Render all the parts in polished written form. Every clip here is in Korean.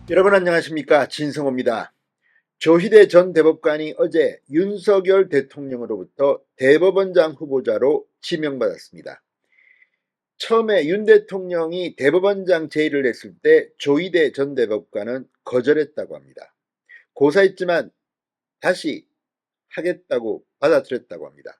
여러분 안녕하십니까, 진성호입니다. 조희대 전 대법관이 어제 윤석열 대통령으로부터 대법원장 후보자로 지명받았습니다. 처음에 윤 대통령이 대법원장 제의를 했을 때 조희대 전 대법관은 거절했다고 합니다. 고사했지만 다시 하겠다고 받아들였다고 합니다.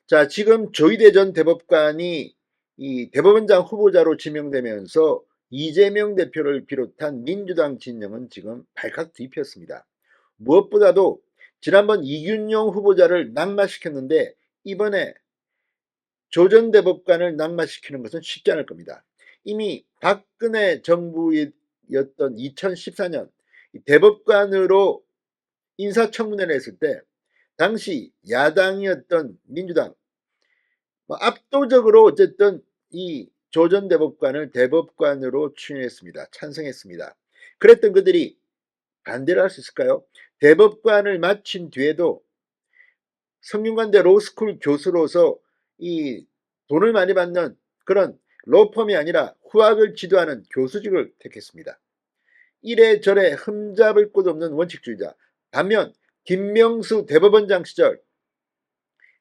자, 지금 조희대 전 대법관이 이 대법원장 후보자로 지명되면서 이재명 대표를 비롯한 민주당 진영은 지금 발칵 뒤폈습니다. 무엇보다도 지난번 이균용 후보자를 낙마시켰는데 이번에 조 전 대법관을 낙마시키는 것은 쉽지 않을 겁니다. 이미 박근혜 정부였던 2014년 대법관으로 인사청문회를 했을 때 당시 야당이었던 민주당 압도적으로 어쨌든 이 조 전 대법관을 대법관으로 추천했습니다. 찬성했습니다. 그랬던 그들이 반대를 할 수 있을까요? 대법관을 마친 뒤에도 성균관대 로스쿨 교수로서 이 돈을 많이 받는 그런 로펌이 아니라 후학을 지도하는 교수직을 택했습니다. 이래저래 흠잡을 곳 없는 원칙주의자. 반면 김명수 대법원장 시절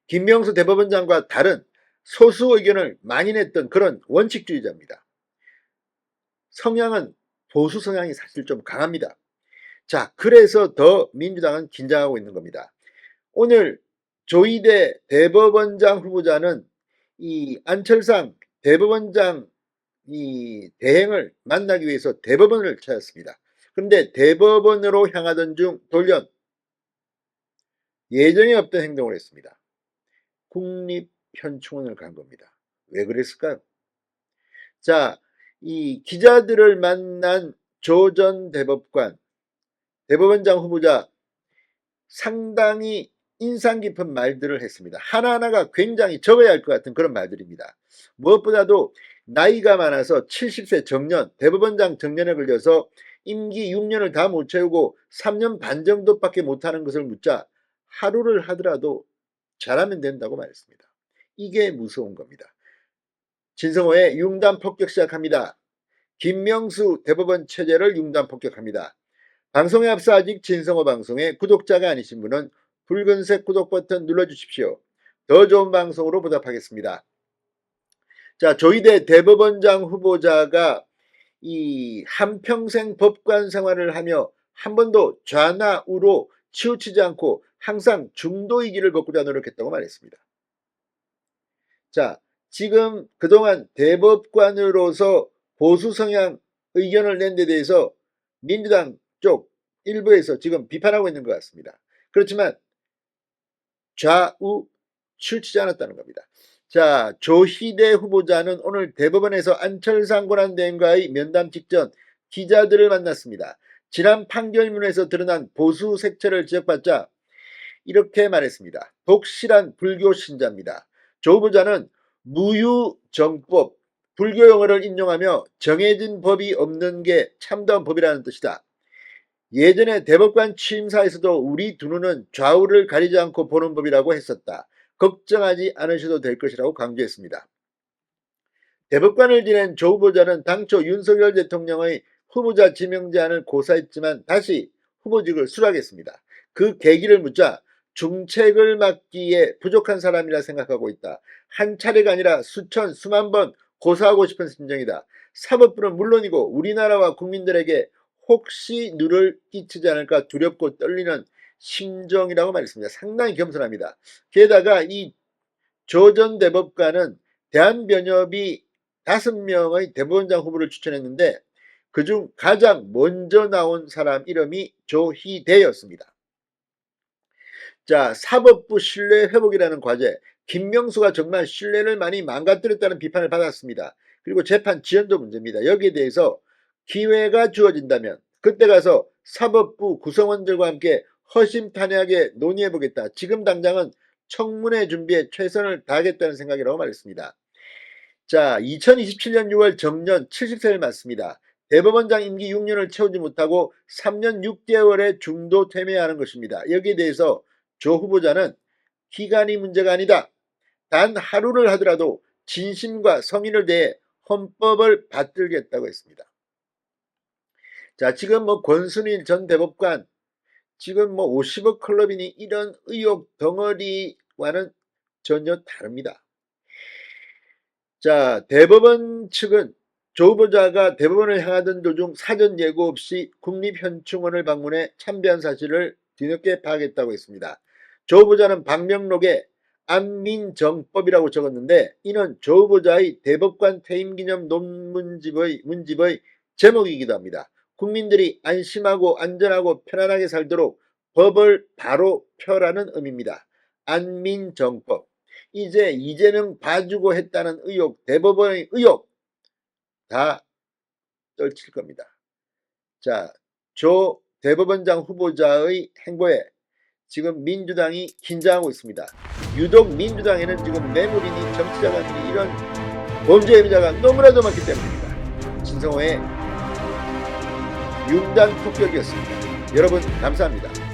김명수 대법원장과 다른 소수 의견을 많이 냈던 그런 원칙주의자입니다. 성향은 보수 성향이 사실 좀 강합니다. 자, 그래서 더 민주당은 긴장하고 있는 겁니다. 오늘 조희대 대법원장 후보자는 이 안철상 대법원장 이 대행을 만나기 위해서 대법원을 찾았습니다. 그런데 대법원으로 향하던 중 돌연 예정에 없던 행동을 했습니다. 국립현충원을 간 겁니다. 왜 그랬을까요? 자, 이 기자들을 만난 조 전 대법관, 대법원장 후보자 상당히 인상 깊은 말들을 했습니다. 하나하나가 굉장히 적어야 할 것 같은 그런 말들입니다. 무엇보다도 나이가 많아서 70세 정년, 대법원장 정년에 걸려서 임기 6년을 다 못 채우고 3년 반 정도밖에 못하는 것을 묻자 하루를 하더라도 잘하면 된다고 말했습니다. 이게 무서운 겁니다. 진성호의 융단 폭격 시작합니다. 김명수 대법원 체제를 융단 폭격합니다. 방송에 앞서 아직 진성호 방송의 구독자가 아니신 분은 붉은색 구독 버튼 눌러주십시오. 더 좋은 방송으로 보답하겠습니다. 자, 조희대 대법원장 후보자가 이 한평생 법관 생활을 하며 한 번도 좌나 우로 치우치지 않고 항상 중도의 길을 걷고자 노력했다고 말했습니다. 자, 지금 그동안 대법관으로서 보수 성향 의견을 낸 데 대해서 민주당 쪽 일부에서 지금 비판하고 있는 것 같습니다. 그렇지만 좌우 치우치지 않았다는 겁니다. 자, 조희대 후보자는 오늘 대법원에서 안철상 권한대행과의 면담 직전 기자들을 만났습니다. 지난 판결문에서 드러난 보수 색채를 지적받자 이렇게 말했습니다. 독실한 불교 신자입니다. 조 후보자는 무유정법, 불교 용어를 인용하며 정해진 법이 없는 게 참다운 법이라는 뜻이다. 예전에 대법관 취임사에서도 우리 두 눈은 좌우를 가리지 않고 보는 법이라고 했었다. 걱정하지 않으셔도 될 것이라고 강조했습니다. 대법관을 지낸 조 후보자는 당초 윤석열 대통령의 후보자 지명 제안을 고사했지만 다시 후보직을 수락했습니다. 그 계기를 묻자 중책을 맡기에 부족한 사람이라 생각하고 있다. 한 차례가 아니라 수천 수만 번 고사하고 싶은 심정이다. 사법부는 물론이고 우리나라와 국민들에게 혹시 누를 끼치지 않을까 두렵고 떨리는 심정이라고 말했습니다. 상당히 겸손합니다. 게다가 이 조 전 대법관은 대한변협이 5명의 대법원장 후보를 추천했는데 그중 가장 먼저 나온 사람 이름이 조희대였습니다. 자, 사법부 신뢰 회복이라는 과제, 김명수가 정말 신뢰를 많이 망가뜨렸다는 비판을 받았습니다. 그리고 재판 지연도 문제입니다. 여기에 대해서 기회가 주어진다면 그때 가서 사법부 구성원들과 함께 허심탄회하게 논의해보겠다. 지금 당장은 청문회 준비에 최선을 다하겠다는 생각이라고 말했습니다. 자, 2027년 6월 정년 70세를 맞습니다. 대법원장 임기 6년을 채우지 못하고 3년 6개월의 중도 퇴임해야 하는 것입니다. 여기에 대해서 조 후보자는 기간이 문제가 아니다. 단 하루를 하더라도 진심과 성의를 대해 헌법을 받들겠다고 했습니다. 자, 지금 뭐 권순일 전 대법관 지금 뭐 50억 클럽이니 이런 의혹 덩어리와는 전혀 다릅니다. 자, 대법원 측은 조 후보자가 대법원을 향하던 도중 사전 예고 없이 국립현충원을 방문해 참배한 사실을 뒤늦게 파악했다고 했습니다. 조 후보자는 방명록에 안민정법이라고 적었는데 이는 조 후보자의 대법관 퇴임기념 논문집의 제목이기도 합니다. 국민들이 안심하고 안전하고 편안하게 살도록 법을 바로 펴라는 의미입니다. 안민정법. 이제 이재명 봐주고 했다는 의혹, 대법원의 의혹 다 떨칠 겁니다. 자, 조 대법원장 후보자의 행보에 지금 민주당이 긴장하고 있습니다. 유독 민주당에는 지금 뇌물이니 정치자금이니 이런 범죄 혐의자가 너무나도 많기 때문입니다. 진성호의 융단 폭격이었습니다. 여러분 감사합니다.